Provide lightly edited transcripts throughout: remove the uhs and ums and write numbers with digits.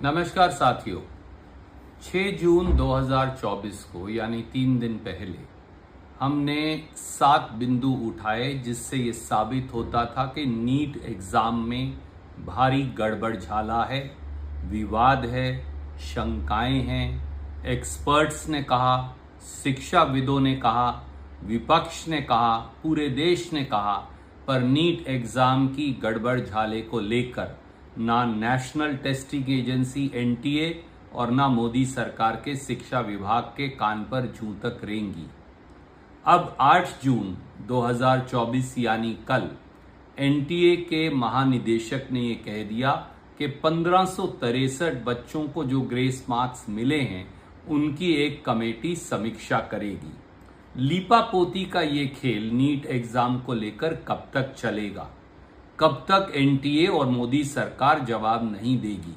नमस्कार साथियों। 6 जून 2024 को यानी 3 दिन पहले हमने 7 बिंदु उठाए जिससे ये साबित होता था कि नीट एग्जाम में भारी गड़बड़ झाला है, विवाद है, शंकाएं हैं। एक्सपर्ट्स ने कहा, शिक्षाविदों ने कहा, विपक्ष ने कहा, पूरे देश ने कहा, पर नीट एग्जाम की गड़बड़ झाले को लेकर ना नेशनल टेस्टिंग एजेंसी एनटीए और ना मोदी सरकार के शिक्षा विभाग के कान पर जूं तक रेंगी। अब 8 जून 2024 यानी कल एनटीए के महानिदेशक ने ये कह दिया कि 1563 बच्चों को जो ग्रेस मार्क्स मिले हैं उनकी एक कमेटी समीक्षा करेगी। लीपापोती का ये खेल नीट एग्जाम को लेकर कब तक चलेगा? कब तक एनटीए और मोदी सरकार जवाब नहीं देगी?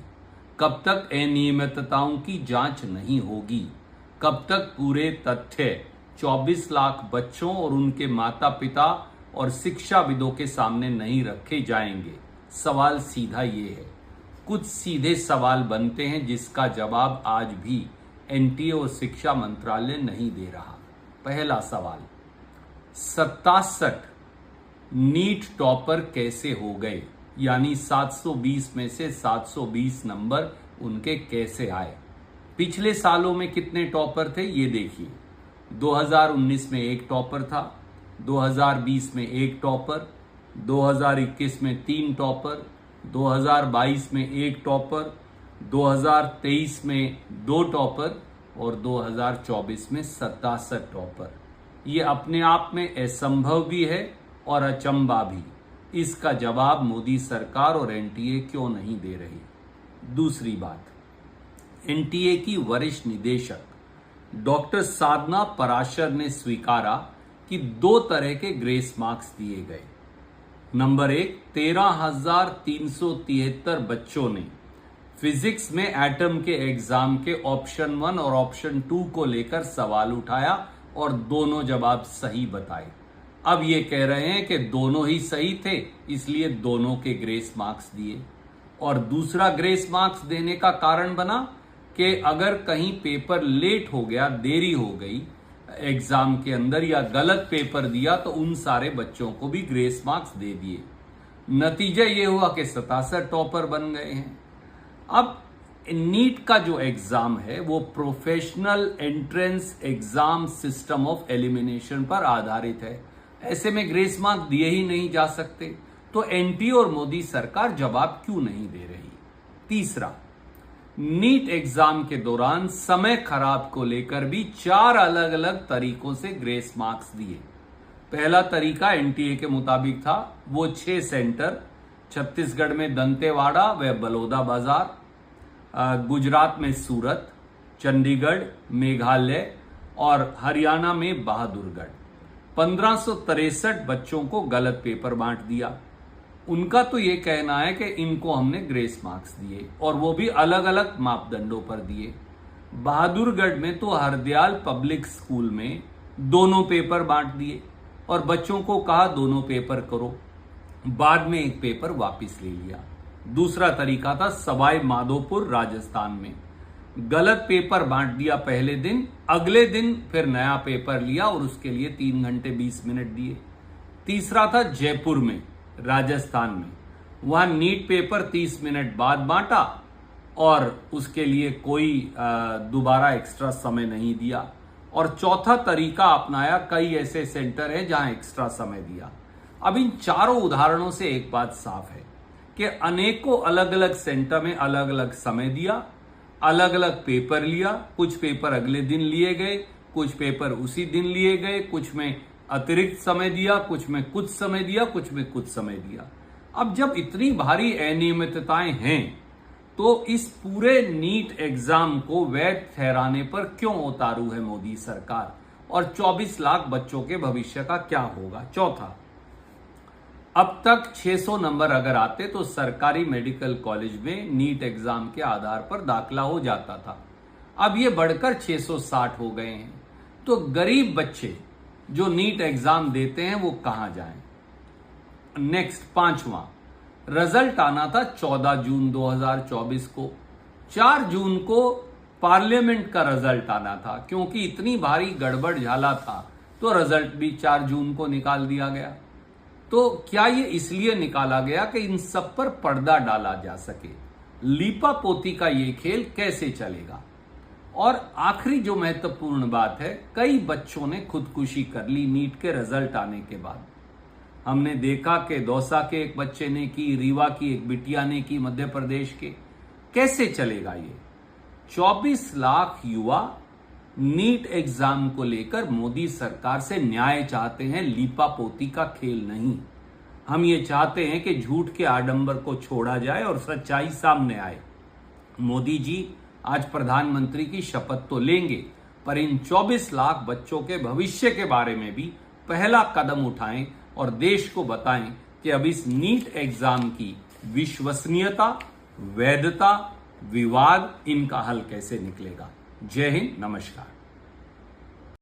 कब तक अनियमितताओं की जांच नहीं होगी? कब तक पूरे तथ्य 24 लाख बच्चों और उनके माता पिता और शिक्षाविदों के सामने नहीं रखे जाएंगे? सवाल सीधा ये है। कुछ सीधे सवाल बनते हैं जिसका जवाब आज भी एनटीए और शिक्षा मंत्रालय नहीं दे रहा। पहला सवाल, 67 नीट टॉपर कैसे हो गए? यानी 720 में से 720 नंबर उनके कैसे आए? पिछले सालों में कितने टॉपर थे ये देखिए। 2019 में एक टॉपर था, 2020 में एक टॉपर, 2021 में 3 टॉपर, 2022 में एक टॉपर, 2023 में 2 टॉपर और 2024 में 67 टॉपर। ये अपने आप में असंभव भी है और अचंबा भी। इसका जवाब मोदी सरकार और एनटीए क्यों नहीं दे रही? दूसरी बात, एनटीए की वरिष्ठ निदेशक डॉक्टर साधना पराशर ने स्वीकारा कि 2 तरह के ग्रेस मार्क्स दिए गए। नंबर 1, 13,373 बच्चों ने फिजिक्स में एटम के एग्जाम के ऑप्शन 1 और ऑप्शन 2 को लेकर सवाल उठाया और दोनों जवाब सही बताए। अब ये कह रहे हैं कि दोनों ही सही थे इसलिए दोनों के ग्रेस मार्क्स दिए। और दूसरा ग्रेस मार्क्स देने का कारण बना कि अगर कहीं पेपर लेट हो गया, देरी हो गई एग्जाम के अंदर या गलत पेपर दिया तो उन सारे बच्चों को भी ग्रेस मार्क्स दे दिए। नतीजा ये हुआ कि 67 टॉपर बन गए हैं। अब नीट का जो एग्जाम है वो professional entrance exam system of elimination पर आधारित है। ऐसे में ग्रेस मार्क्स दिए ही नहीं जा सकते, तो एनटीए और मोदी सरकार जवाब क्यों नहीं दे रही? तीसरा, नीट एग्जाम के दौरान समय खराब को लेकर भी 4 अलग अलग तरीकों से ग्रेस मार्क्स दिए। पहला तरीका एनटीए के मुताबिक था, वो 6 सेंटर छत्तीसगढ़ में दंतेवाड़ा व बलौदा बाजार, गुजरात में सूरत, चंडीगढ़, मेघालय और हरियाणा में बहादुरगढ़, 1563 बच्चों को गलत पेपर बांट दिया। उनका तो ये कहना है कि इनको हमने ग्रेस मार्क्स दिए और वो भी अलग अलग मापदंडों पर दिए। बहादुरगढ़ में तो हरदयाल पब्लिक स्कूल में दोनों पेपर बांट दिए और बच्चों को कहा दोनों पेपर करो, बाद में एक पेपर वापस ले लिया। दूसरा तरीका था सवाई माधोपुर राजस्थान में, गलत पेपर बांट दिया पहले दिन, अगले दिन फिर नया पेपर लिया और उसके लिए 3 घंटे 20 मिनट दिए। तीसरा था जयपुर में राजस्थान में, वहां नीट पेपर 30 मिनट बाद बांटा और उसके लिए कोई दोबारा एक्स्ट्रा समय नहीं दिया। और चौथा तरीका अपनाया, कई ऐसे सेंटर हैं जहां एक्स्ट्रा समय दिया। अब इन चारों उदाहरणों से एक बात साफ है कि अनेकों अलग अलग सेंटर में अलग अलग समय दिया, अलग अलग पेपर लिया। कुछ पेपर अगले दिन लिए गए, कुछ पेपर उसी दिन लिए गए, कुछ में अतिरिक्त समय दिया, कुछ में कुछ समय दिया, कुछ में कुछ समय दिया। अब जब इतनी भारी अनियमितताएं हैं तो इस पूरे नीट एग्जाम को वैध ठहराने पर क्यों उतारू है मोदी सरकार? और 24 लाख बच्चों के भविष्य का क्या होगा? चौथा, अब तक 600 नंबर अगर आते तो सरकारी मेडिकल कॉलेज में नीट एग्जाम के आधार पर दाखिला हो जाता था। अब ये बढ़कर 660 हो गए हैं। तो गरीब बच्चे जो नीट एग्जाम देते हैं वो कहां जाएं? नेक्स्ट, 5वां, रिजल्ट आना था 14 जून 2024 को। 4 जून को पार्लियामेंट का रिजल्ट आना था, क्योंकि इतनी भारी गड़बड़ झाला था तो रिजल्ट भी 4 जून को निकाल दिया गया। तो क्या ये इसलिए निकाला गया कि इन सब पर पर्दा डाला जा सके? लीपा पोती का ये खेल कैसे चलेगा? और आखिरी जो महत्वपूर्ण बात है, कई बच्चों ने खुदकुशी कर ली नीट के रिजल्ट आने के बाद। हमने देखा कि दौसा के एक बच्चे ने की, रीवा की एक बिटिया ने की, मध्य प्रदेश के। कैसे चलेगा ये? 24 लाख युवा नीट एग्जाम को लेकर मोदी सरकार से न्याय चाहते हैं, लीपा पोती का खेल नहीं। हम ये चाहते हैं कि झूठ के आडंबर को छोड़ा जाए और सच्चाई सामने आए। मोदी जी आज प्रधानमंत्री की शपथ तो लेंगे, पर इन 24 लाख बच्चों के भविष्य के बारे में भी पहला कदम उठाएं और देश को बताएं कि अब इस नीट एग्जाम की विश्वसनीयता, वैधता, विवाद, इनका हल कैसे निकलेगा। जय हिंद, नमस्कार।